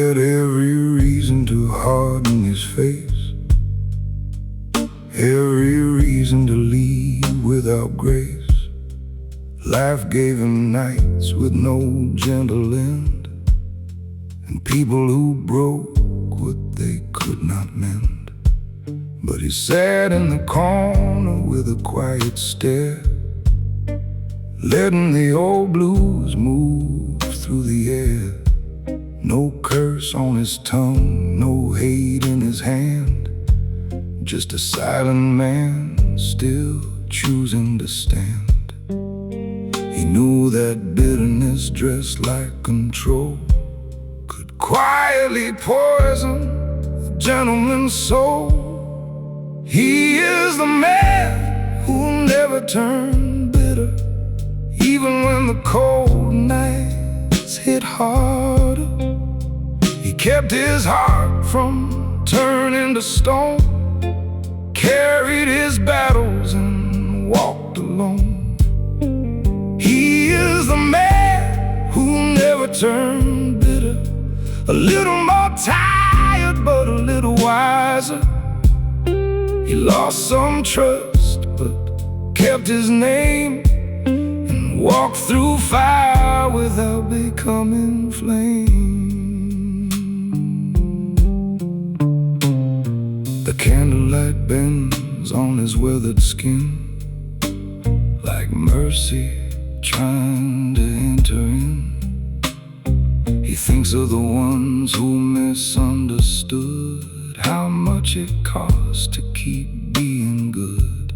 had every reason to harden his face, every reason to leave without grace. Life gave him nights with no gentle end, and people who broke what they could not mend. But he sat in the corner with a quiet stare, letting the old blues move through the air. No curse on his tongue, no hate in his hand, just a silent man still choosing to stand. He knew that bitterness dressed like control could quietly poison a gentleman's soul. He is the man who never turned bitter, even when the cold nights hit harder. He kept his heart from turning to stone, carried his battles and walked alone. He is the man who never turned bitter, a little more tired but a little wiser. He lost some trust but kept his name, and walked through fire without becoming flame. The candlelight bends on his weathered skin, like mercy trying to enter in. He thinks of the ones who misunderstood how much it costs to keep being good.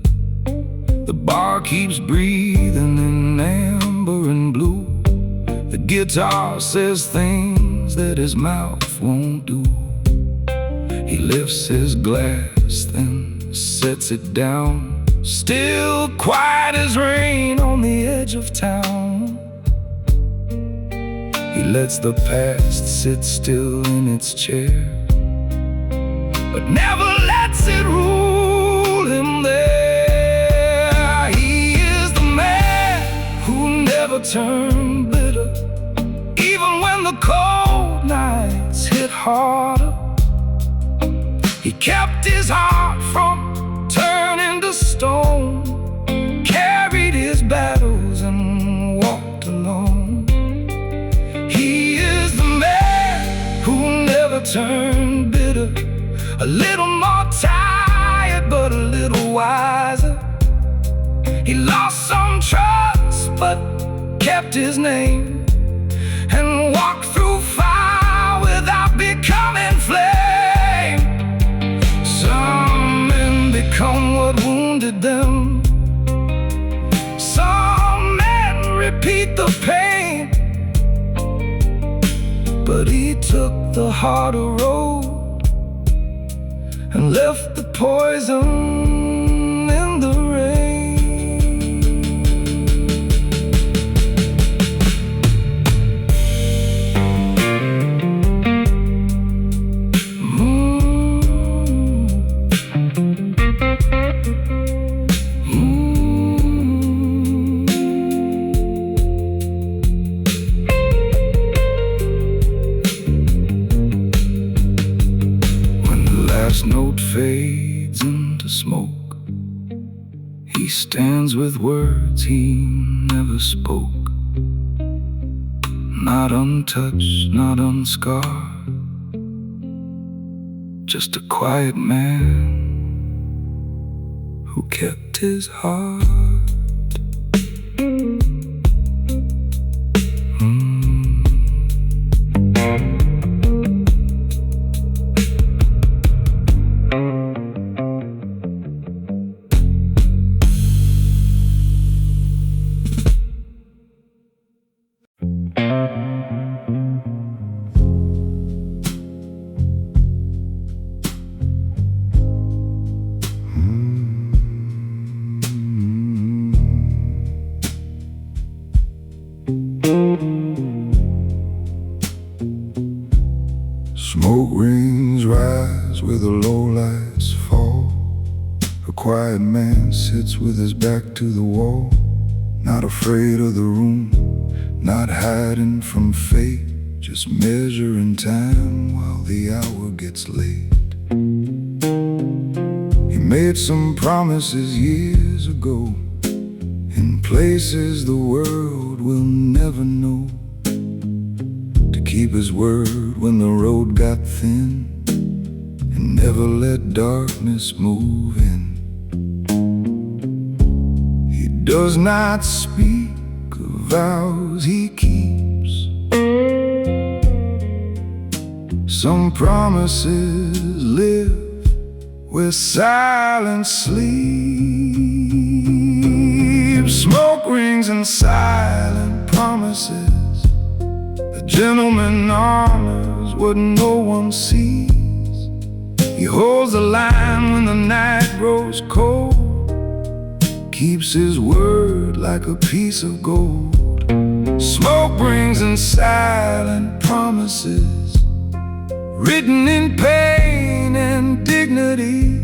The bar keeps breathing in amber and blue. The guitar says things that his mouth won't do. He lifts his glass, then sets it down, still quiet as rain on the edge of town. He lets the past sit still in its chair, but never lets it rule him there. He is the man who never turned bitter, even when the cold nights hit harder. He kept his heart from turning to stone, carried his battles and walked alone. He is the man who never turned bitter, a little more tired but a little wiser. He lost some trust but kept his name, and walked through fire without becoming flame. Some men become what wounded them, some men repeat the pain, but he took the harder road and left the poison in the rain. Note fades into smoke. He stands with words he never spoke, not untouched, not unscarred, just a quiet man who kept his heart. Smoke rings rise where the lowlights fall. A quiet man sits with his back to the wall, not afraid of the room, not hiding from fate, just measuring time while the hour gets late. He made some promises years ago in places the world will never know, to keep his word when the road got thin, and never let darkness move in. He does not speak of vows he keeps. Some promises live where silence sleeps. Smoke rings and silent promises. The gentleman honors what no one sees. He holds the line when the night grows cold, keeps his word like a piece of gold. Smoke rings and silent promises, written in pain and dignity.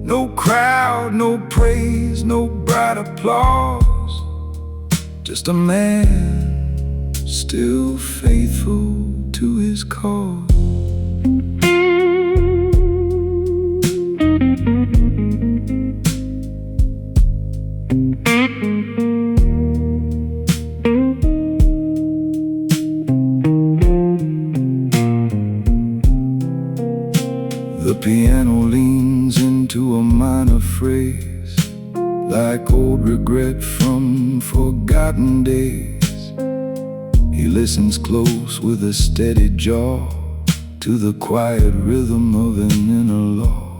No crowd, no praise, no bright applause, just a man still faithful to his cause. The piano leans into a minor phrase, like old regret from forgotten days. He listens close with a steady jaw to the quiet rhythm of an inner law.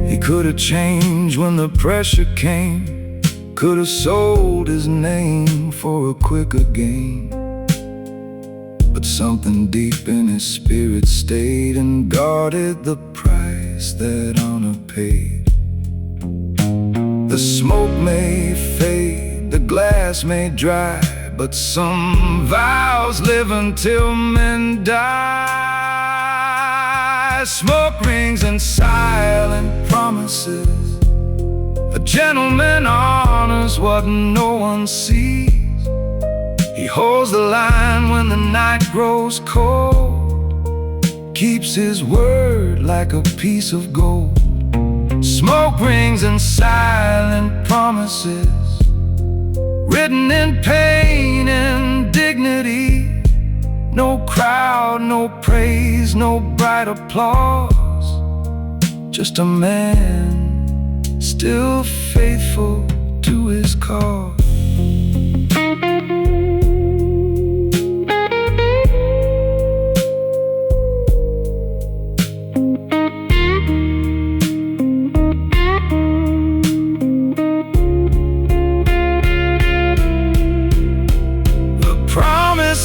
He could have changed when the pressure came, could have sold his name for a quicker gain, but something deep in his spirit stayed and guarded the price that honor paid. The smoke may fade, the glass may dry, but some vows live until men die. Smoke rings and silent promises. A gentleman honors what no one sees. He holds the line when the night grows cold, keeps his word like a piece of gold. Smoke rings and silent promises, written in pain and dignity. No crowd, no praise, no bright applause, just a man still faithful to his cause.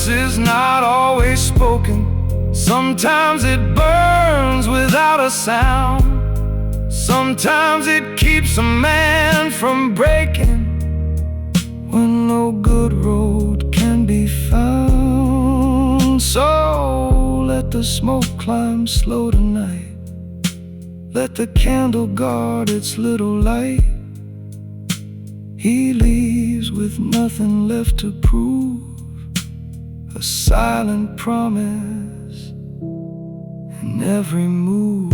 Is not always spoken. Sometimes it burns without a sound. Sometimes it keeps a man from breaking when no good road can be found. So let the smoke climb slow tonight. Let the candle guard its little light. He leaves with nothing left to prove, a silent promise in every move.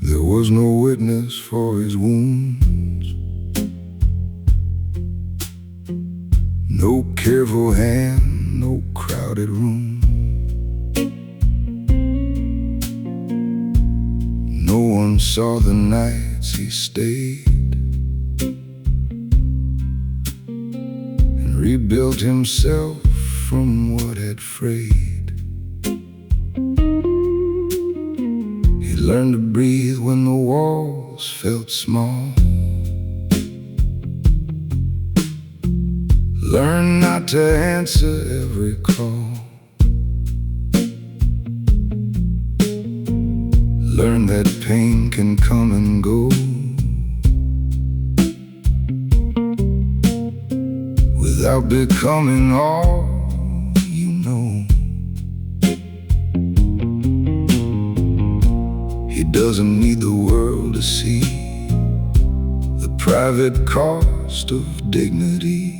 There was no witness for his wounds, no careful hand, no crowded room. No one saw the nights he stayed and rebuilt himself from what had frayed. He learned to breathe when the walls felt small, Learn not to answer every call. Learn that pain can come and go without becoming all you know. He doesn't need the world to see the private cost of dignity.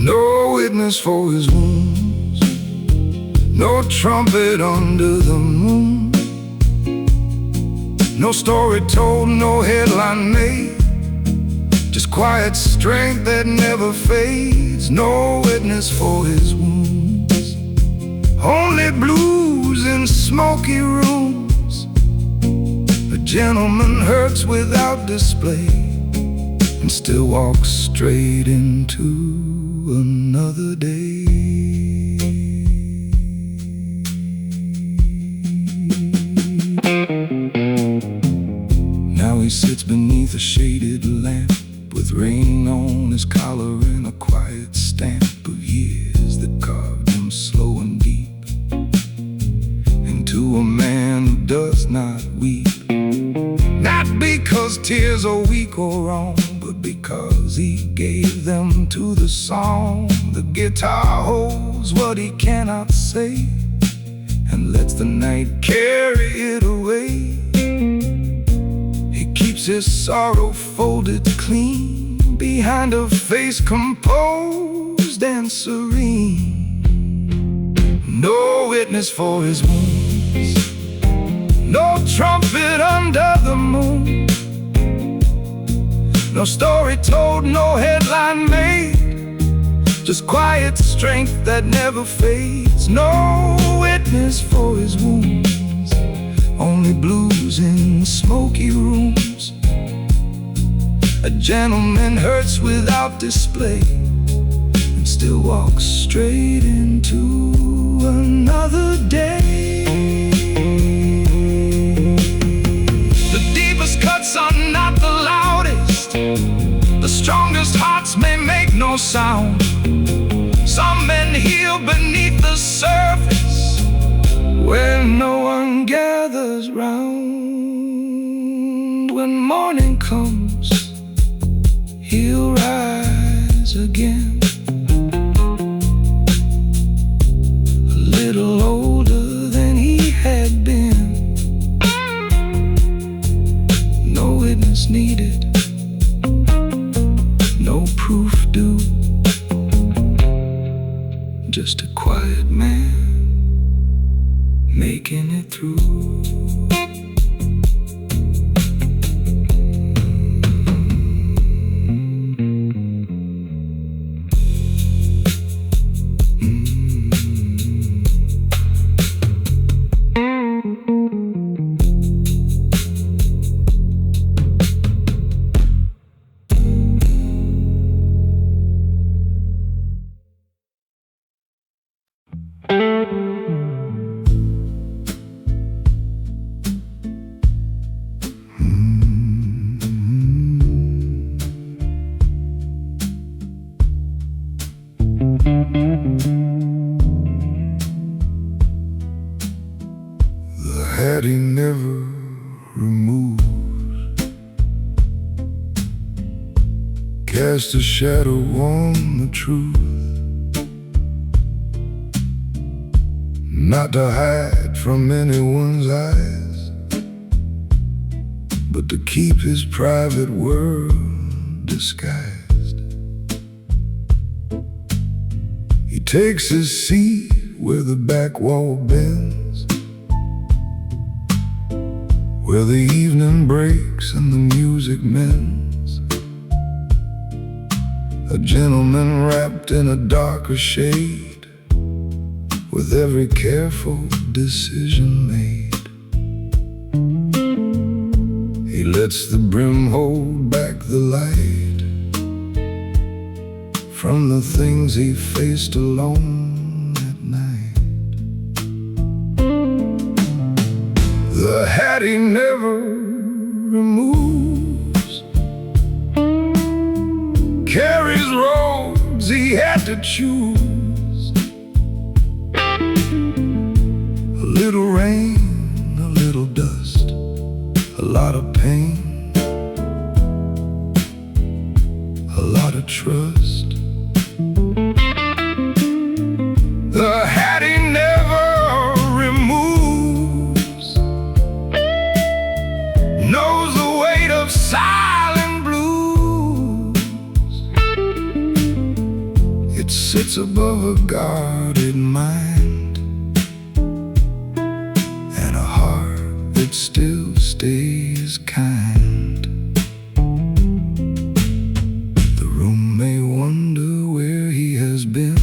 No witness for his wounds, no trumpet under the moon, no story told, no headline made, just quiet strength that never fades. No witness for his wounds, only blues in smoky rooms. A gentleman hurts without display and still walks straight into another day. Now he sits beneath a shaded lamp with rain on his collar and a quiet stamp of years that carved him slow and deep into a man who does not weep. Not because tears are weak or wrong, but because he gave them to the song. The guitar holds what he cannot say and lets the night carry it away. He keeps his sorrow folded clean behind a face composed and serene. No witness for his wounds, no trumpet under the moon, no story told, no headline made, just quiet strength that never fades. No witness for his wounds, only blues in smoky rooms. A gentleman hurts without display and still walks straight into another day. The deepest cuts are not the loudest, the strongest hearts may make no sound. Some men heal beneath the surface where no one gathers round. When morning comes, he'll rise again, a little older than he had been. No witness needed, no proof due, just a quiet man making it through. The hat he never removes cast a shadow on the truth, not to hide from anyone's eyes, but to keep his private world disguised. He takes his seat where the back wall bends, where the evening breaks and the music mends. A gentleman wrapped in a darker shade, with every careful decision made. He lets the brim hold back the light from the things he faced alone at night. The hat he never removes carries to choose. A little rain, a little dust, a lot of pain, a lot of trust. The hat he never removes knows the weight of silent blues. It sits above a guarded mind and a heart that still stays kind. The room may wonder where he has been,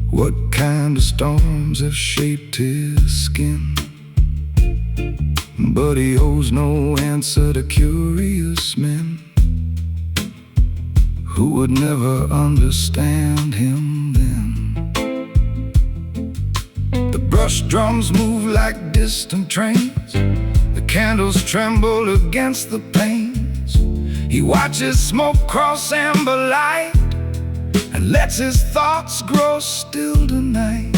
what kind of storms have shaped his skin, but he owes no answer to curious men who would never understand him then. The brush drums move like distant trains, the candles tremble against the panes. He watches smoke cross amber light and lets his thoughts grow still tonight.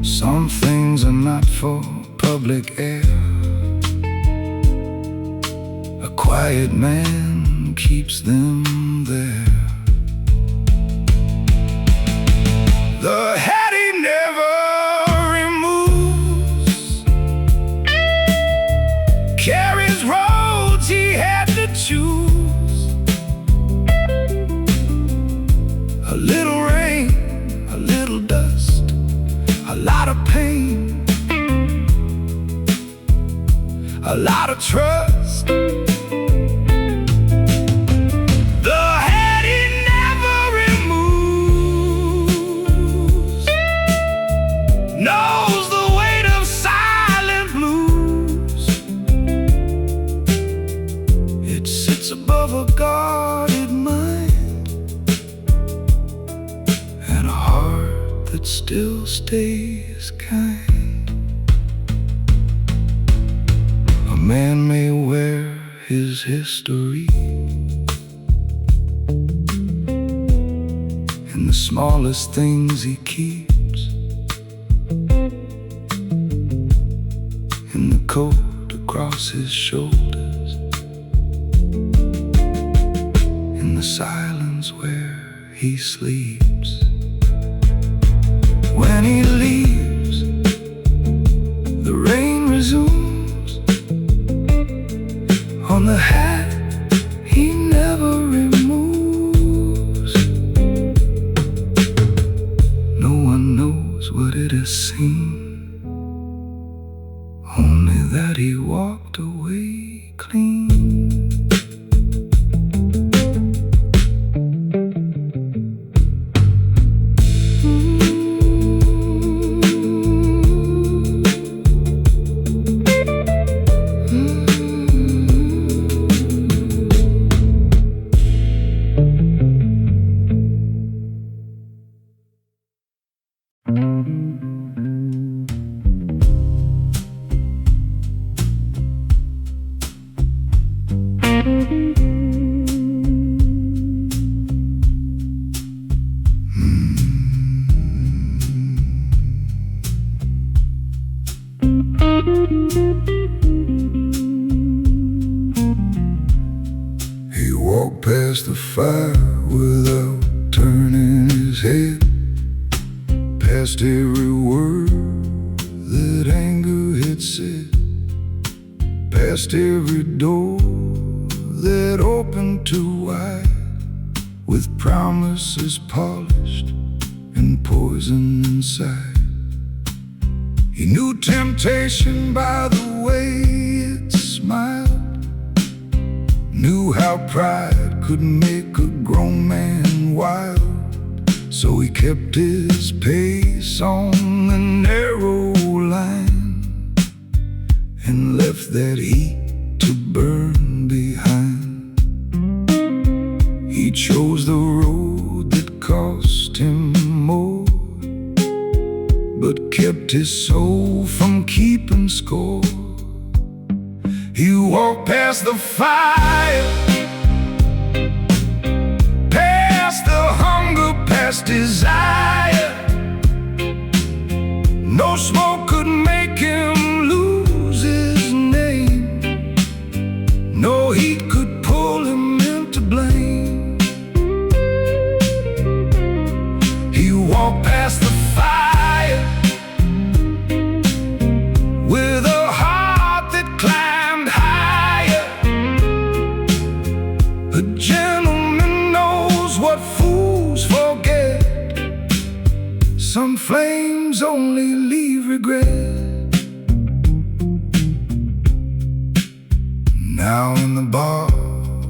Some things are not for public air. A quiet man keeps them there. The hat he never removes carries roads he had to choose. A little rain, a little dust, a lot of pain, a lot of trust. The hat he never removes knows the weight of silent blues. It sits above a guarded mind and a heart that still stays kind. A man may wear his history in the smallest things he keeps, in the coat across his shoulders, in the silence where he sleeps. When he leaves, the rain resumes on the hat he never removes. No one knows what it has seen, only that he walked away clean. He walked past the fire without turning his head, past every word that anger had said, past every door that opened too wide, with promises polished and poison inside. He knew temptation by the way it smiled, knew how pride could make a grown man wild. So he kept his pace on the narrow line and left that heat to burn behind. He chose the road that cost him more, but kept his soul from keeping score. He walked past the fire past desire. No smoke could make him lose his name. No heat could pull him into blame. He walked past the fire with a heart that climbed higher. A gentleman knows what fools forget. Some flames only leave regret. Now in the bar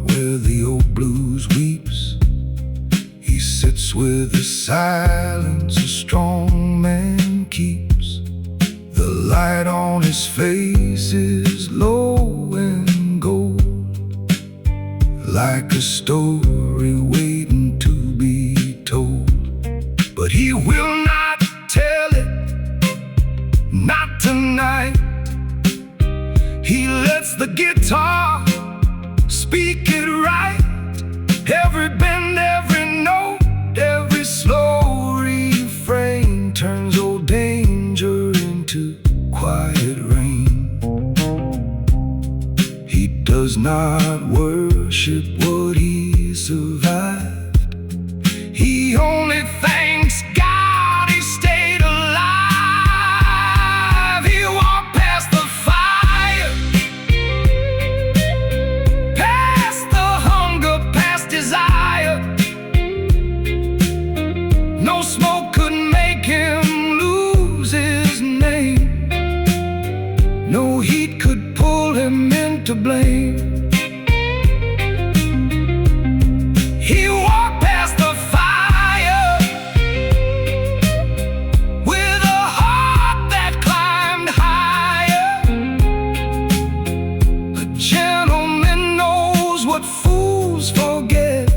where the old blues weeps, he sits with the silence a strong man keeps. The light on his face is low and gold, like a story waiting to be told. But he will not tell it, not tonight. He lets the guitar speak it right. Every bend, every note, every slow refrain turns old danger into quiet rain. He does not worship what he survived. He only thanks God he stayed alive. He walked past the fire, past the hunger, past desire. No smoke could make him lose his name. No heat could pull him into blame. He walked past the fire with a heart that climbed higher. A gentleman knows what fools forget.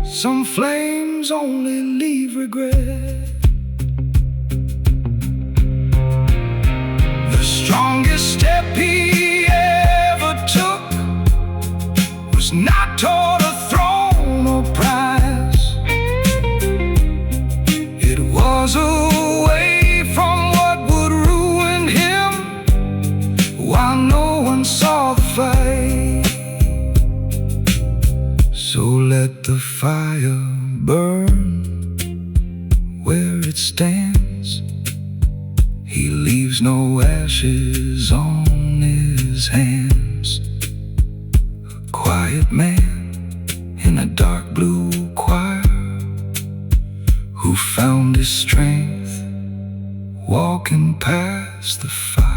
Some flames only leave regret. The strongest step he ever took was not toward a throne or prize. It was away from what would ruin him, while no one saw the fight. So let the fire burn where it stands. He leaves no ashes on his hands. A quiet man in a dark blue choir, who found his strength walking past the fire.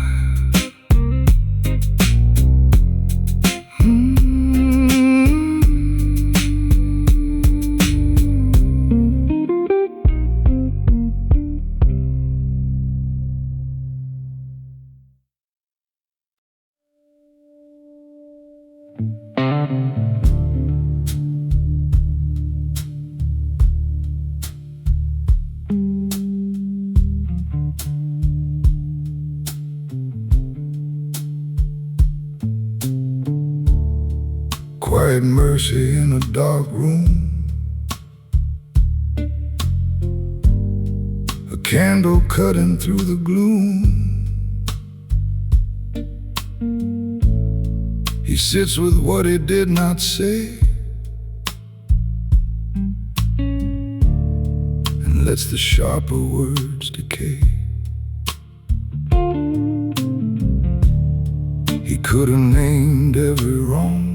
Quiet mercy in a dark room, a candle cutting through the gloom. He sits with what he did not say, and lets the sharper words decay. He could have named every wrong,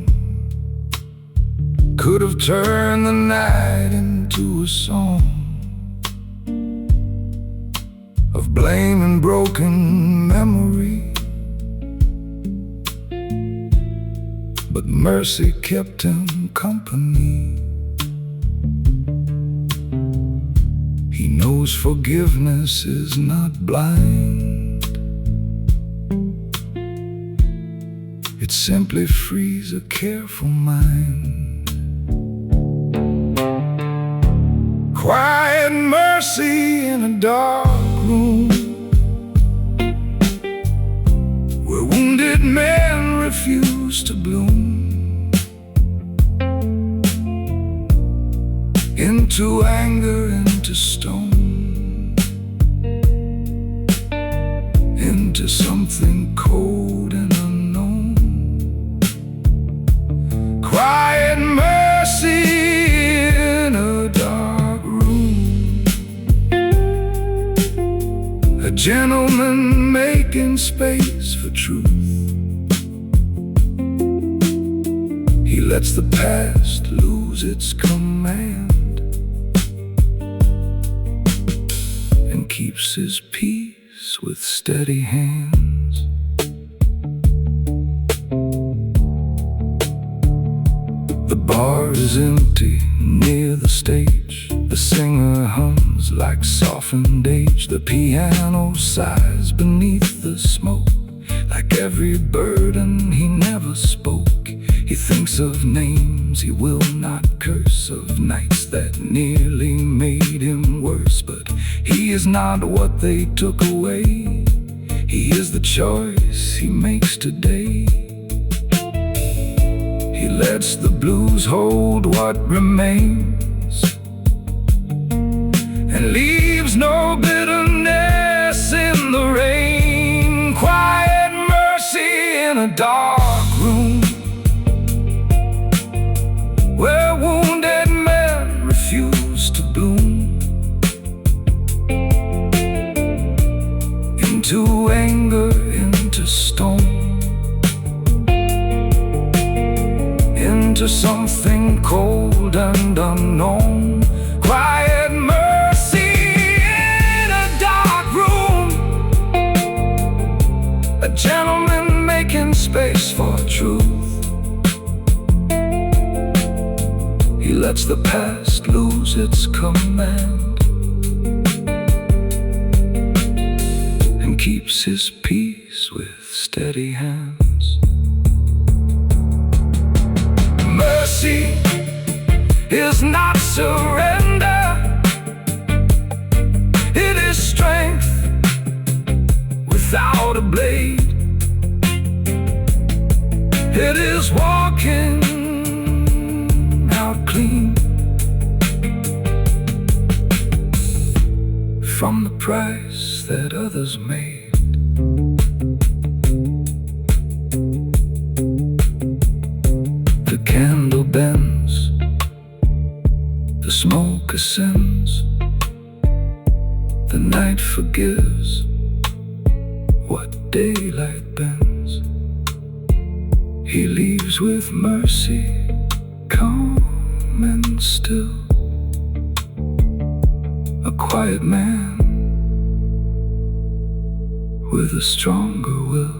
could have turned the night into a song of blame and broken memory. But mercy kept him company. He knows forgiveness is not blind. It simply frees a careful mind. Quiet mercy in a dark room, where wounded men refuse to bloom. Into anger into something cold and unknown. Quiet mercy in a dark room. A gentleman making space for truth. He lets the past lose its command and keeps his peace with steady hands. The bar is empty near the stage. The singer hums like softened age. The piano sighs beneath the smoke, like every burden he never spoke. He thinks of names he will not curse, of nights that nearly made him worse. But he is not what they took away. He is the choice he makes today. He lets the blues hold what remains and leaves no bitterness in the rain. Quiet mercy in a dark room, where wounded men refuse to bloom. Into anger, into stone, into something cold and unknown. Quiet mercy in a dark room, a gentleman making space for truth. He lets the past lose its command and keeps his peace with steady hands. Mercy is not surrender. It is strength without a blade. It is walking clean from the price that others made. The candle bends, the smoke ascends, the night forgives what daylight bends. He leaves with mercy, calm and still, a quiet man with a stronger will.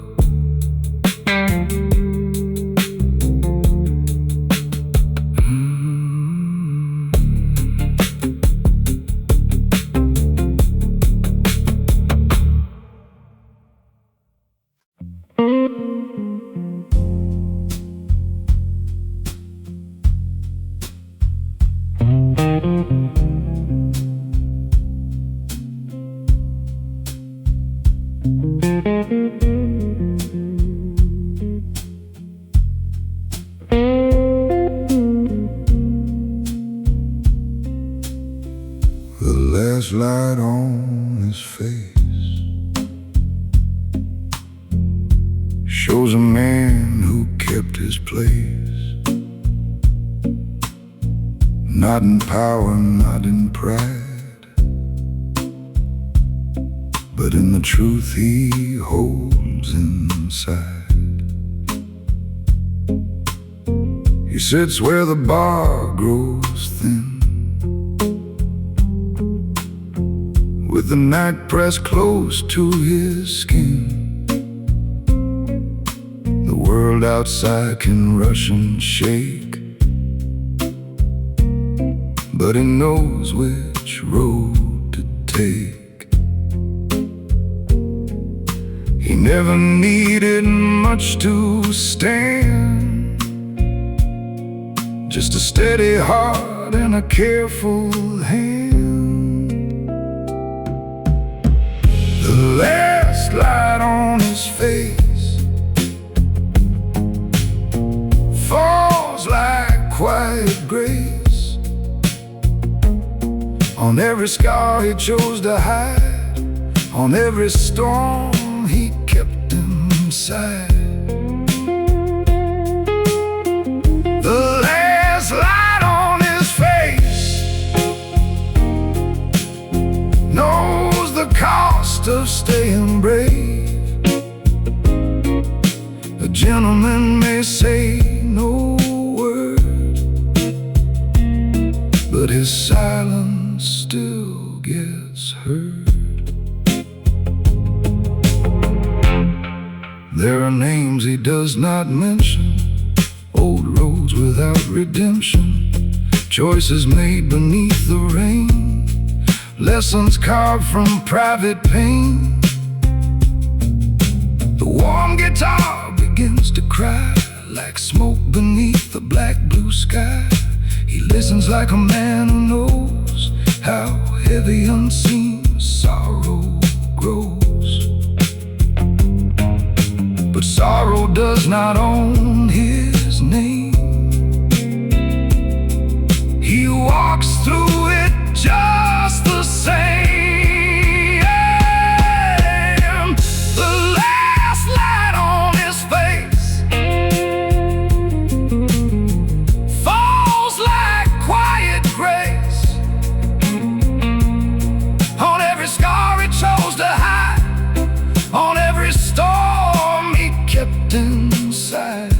The last light on his face shows a man who kept his place, not in power, not in pride, but in the truth he holds inside. He sits where the bar grows thin, with the night pressed close to his skin. The world outside can rush and shake, but he knows which road to take. He never needed much to stand, just a steady heart and a careful hand. The last light on his face falls like quiet grace on every scar he chose to hide, on every storm he kept inside. The last light on his face knows the cost of staying brave. A gentleman may say no word, but his silence still gets heard. There are names he does not mention, old roads without redemption, choices made beneath the rain, lessons carved from private pain. The warm guitar begins to cry like smoke beneath the black blue sky. He listens like a man who knows how heavy unseen sorrow grows. But sorrow does not own his name. He walks through it just the same. The last light on his face falls like quiet grace on every scar he chose to hide, on every storm he kept inside.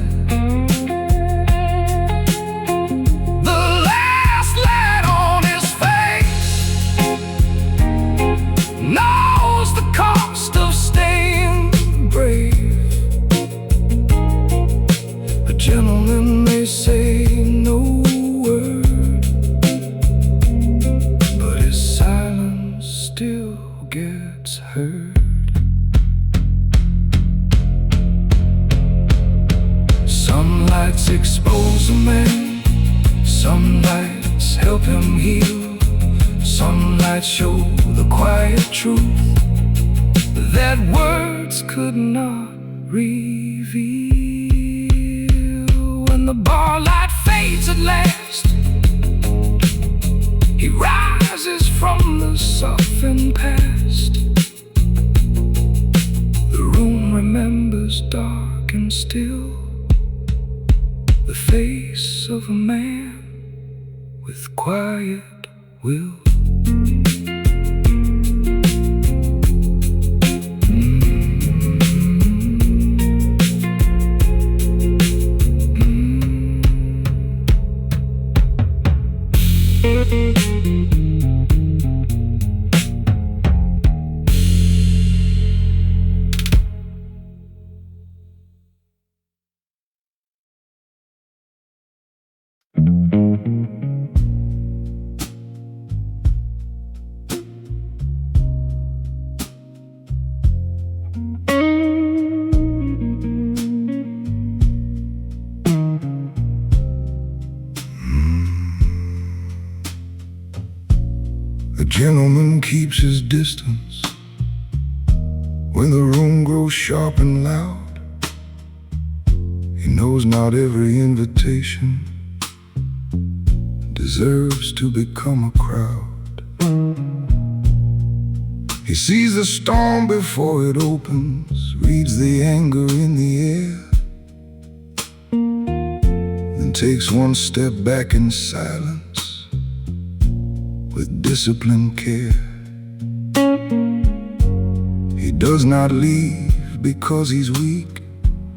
The last light on his face knows the cost of staying brave. A gentleman may say no word, but his silence still gets heard. Some lights expose a man, some lights help him heal, some lights show the quiet truth that words could not reveal. When the bar light fades at last, he rises from the softened past. The room remembers dark and still the face of a man with quiet will. A gentleman keeps his distance when the room grows sharp and loud. He knows not every invitation deserves to become a crowd. He sees the storm before it opens, reads the anger in the air, then takes one step back in silence with disciplined care. He does not leave because he's weak.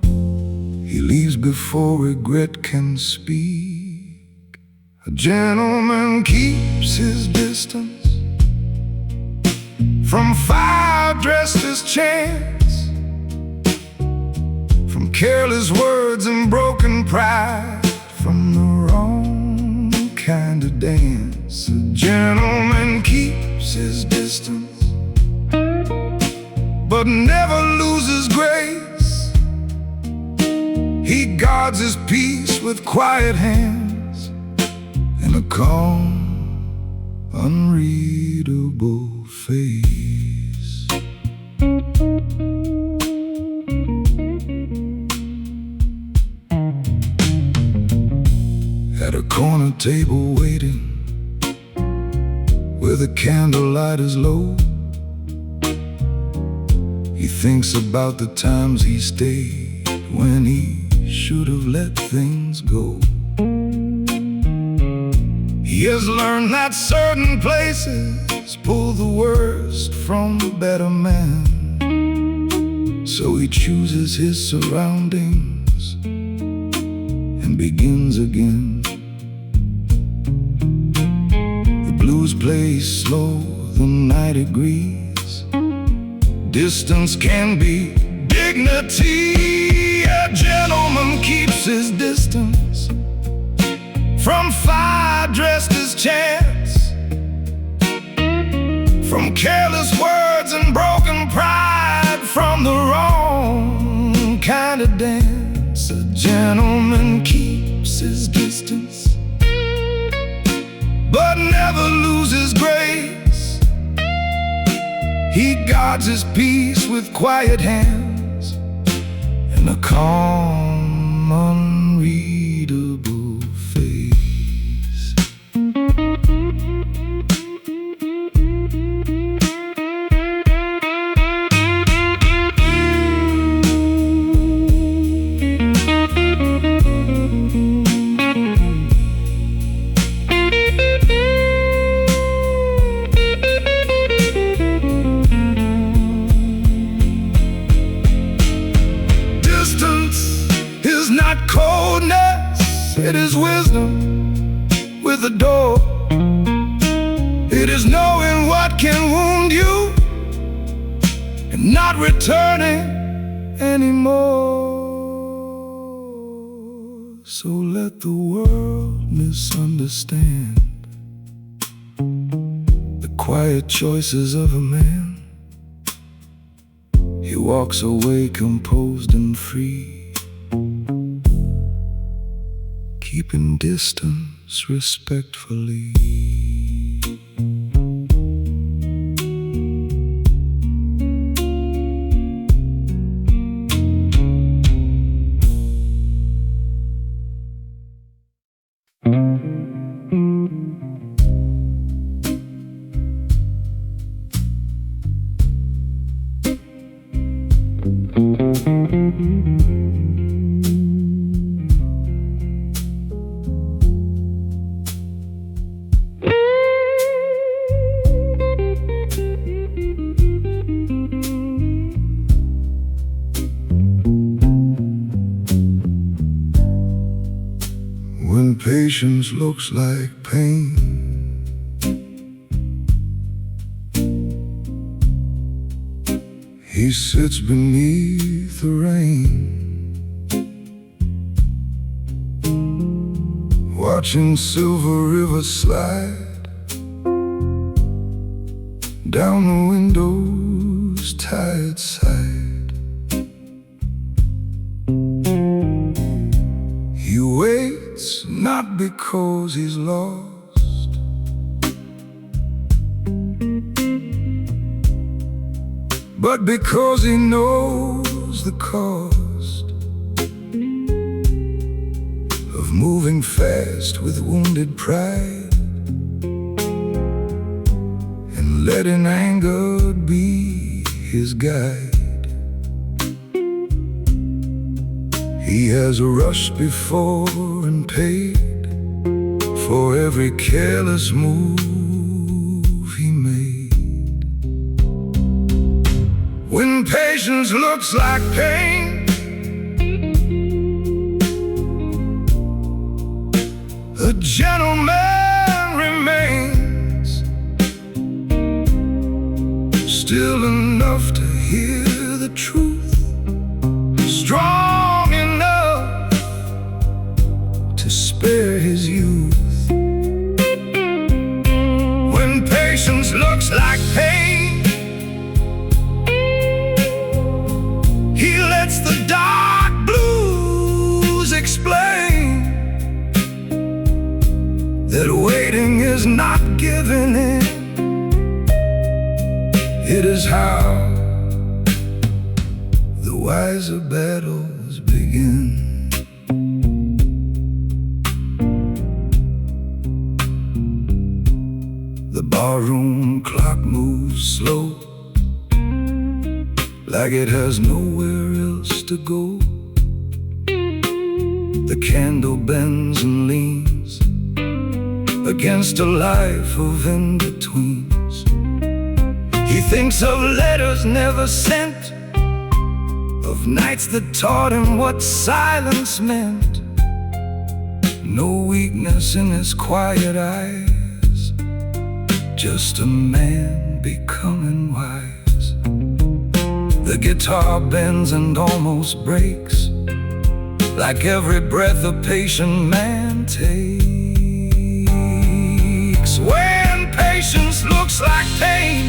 He leaves before regret can speak. A gentleman keeps his distance from fire dressed as chance, from careless words and broken pride, from the wrong kind of dance. A gentleman keeps his distance, but never loses grace. He guards his peace with quiet hands and a calm, unreadable face. At a corner table waiting, where the candlelight is low, He thinks about the times he stayed when he should have let things go. He has learned that certain places pull the worst from the better man. So he chooses his surroundings and begins again. The blues play slow, the night agrees. Distance can be dignity. A gentleman keeps his distance from fire dressed as chance, from careless words and broken pride, from the wrong kind of dance. A gentleman keeps his distance, but never loses grace. He guards his peace with quiet hands and a calm, unreadable face. Not coldness, it is wisdom with a door. It is knowing what can wound you and not returning anymore. So let the world misunderstand the quiet choices of a man. He walks away composed and free, keeping distance respectfully. When patience looks like pain, he sits beneath the rain, watching silver rivers slide down the window's tired side. He waits not because he's lost, but because he knows the cost of moving fast with wounded pride and letting anger be his guide. He has rushed before and paid for every careless move he made. When patience looks like pain, a gentleman remains, still enough to hear the truth, strong enough to spare his youth. When patience looks like pain, he lets the dark blues explain that waiting is not giving in. It is how the wiser battles begin. The barroom clock moves slow, like it has nowhere else to go. The candle bends and leans against a life of in-betweens. He thinks of letters never sent, of nights that taught him what silence meant. No weakness in his quiet eyes, just a man becoming wise. The guitar bends and almost breaks, like every breath a patient man takes. When patience looks like pain,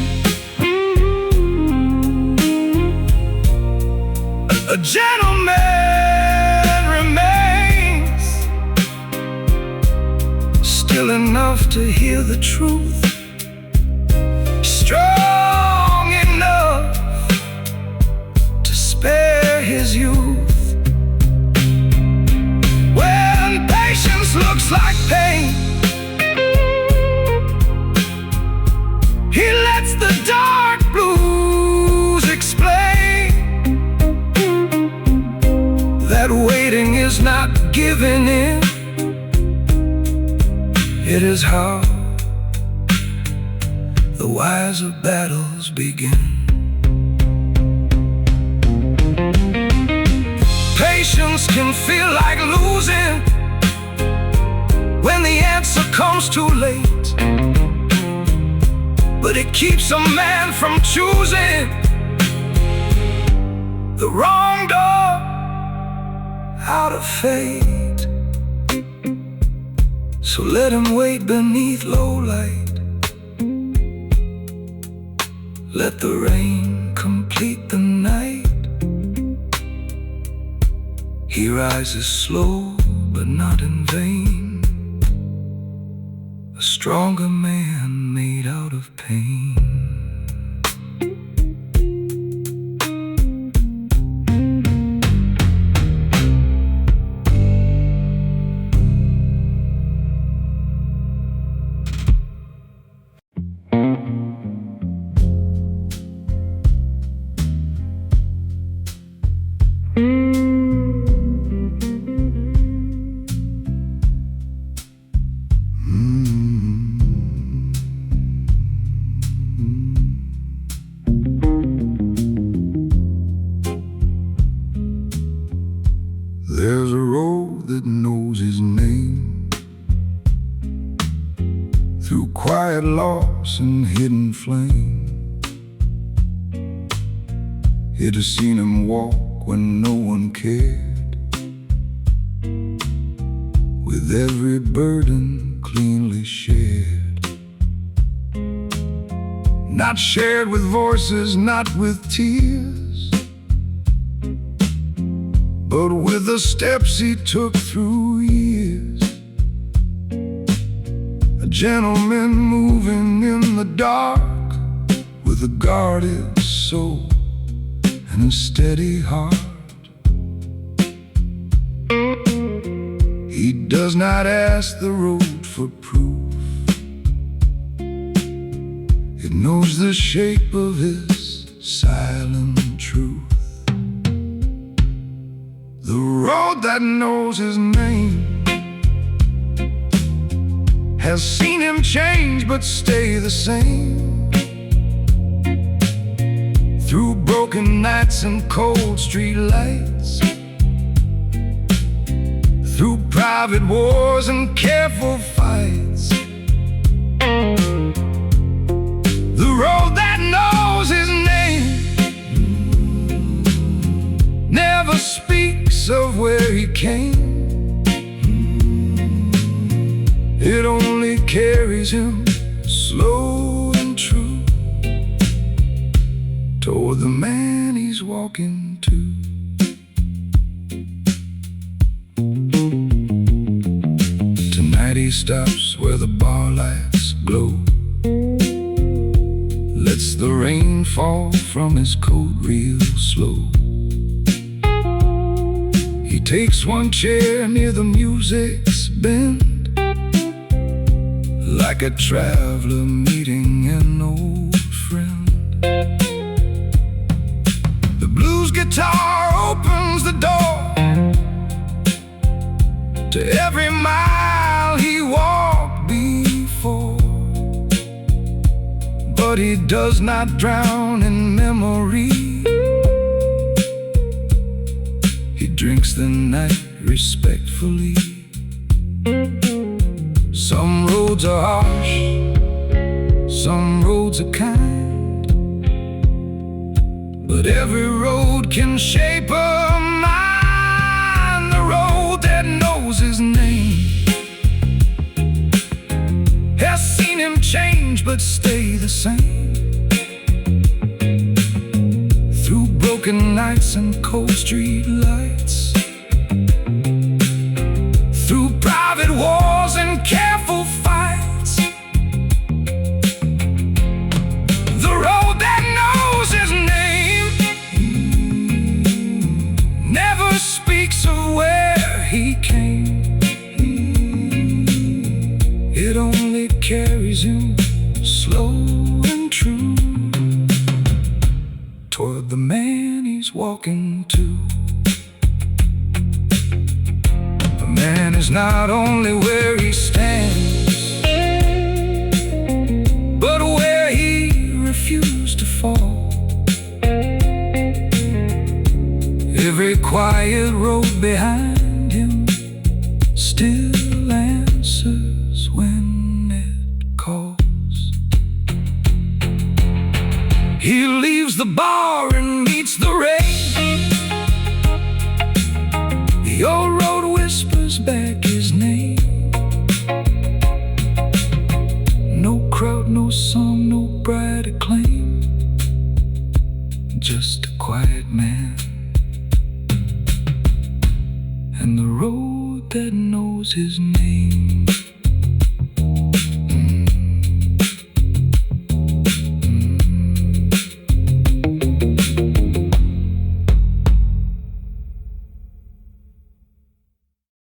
a gentleman remains, still enough to hear the truth, strong enough to spare his youth. When patience looks like pain, he lets the dark blues explain that waiting is not giving in. It is how the wiser battles begin. Patience can feel like losing when the answer comes too late, but it keeps a man from choosing the wrong door out of fate. So let him wait beneath low light, let the rain complete the night. He rises slow but not in vain, a stronger man made out of pain. There's a road that knows his name, through quiet loss and hidden flame. It has seen him walk when no one cared, with every burden cleanly shared. Not shared with voices, not with tears, but with the steps he took through years. A gentleman moving in the dark, with a guarded soul and a steady heart. He does not ask the road for proof, it knows the shape of his silent truth. The road that knows his name has seen him change but stay the same, through broken nights and cold street lights, through private wars and careful fights. The road that knows his name never speaks of where he came, it only carries him slow and true toward the man he's walking to. Tonight he stops where the bar lights glow, lets the rain fall from his coat real slow. He takes one chair near the music's bend, like a traveler meeting an old friend. The but he does not drown in memory. He drinks the night respectfully. Some roads are harsh, some roads are kind, but every road can shape a mind. The road that knows his name has seen him change but stay the same. Through broken nights and cold street lights, through private wars and careful fights, the road that knows his name never speaks of where he came. It only carries him slow and true toward the man he's walking to. A man is not only where he stands, but where he refused to fall. Every quiet road behind him still answers when it calls. He leaves the bar and meets the rain. The old road whispers back his name. No crowd, no song, no bright acclaim.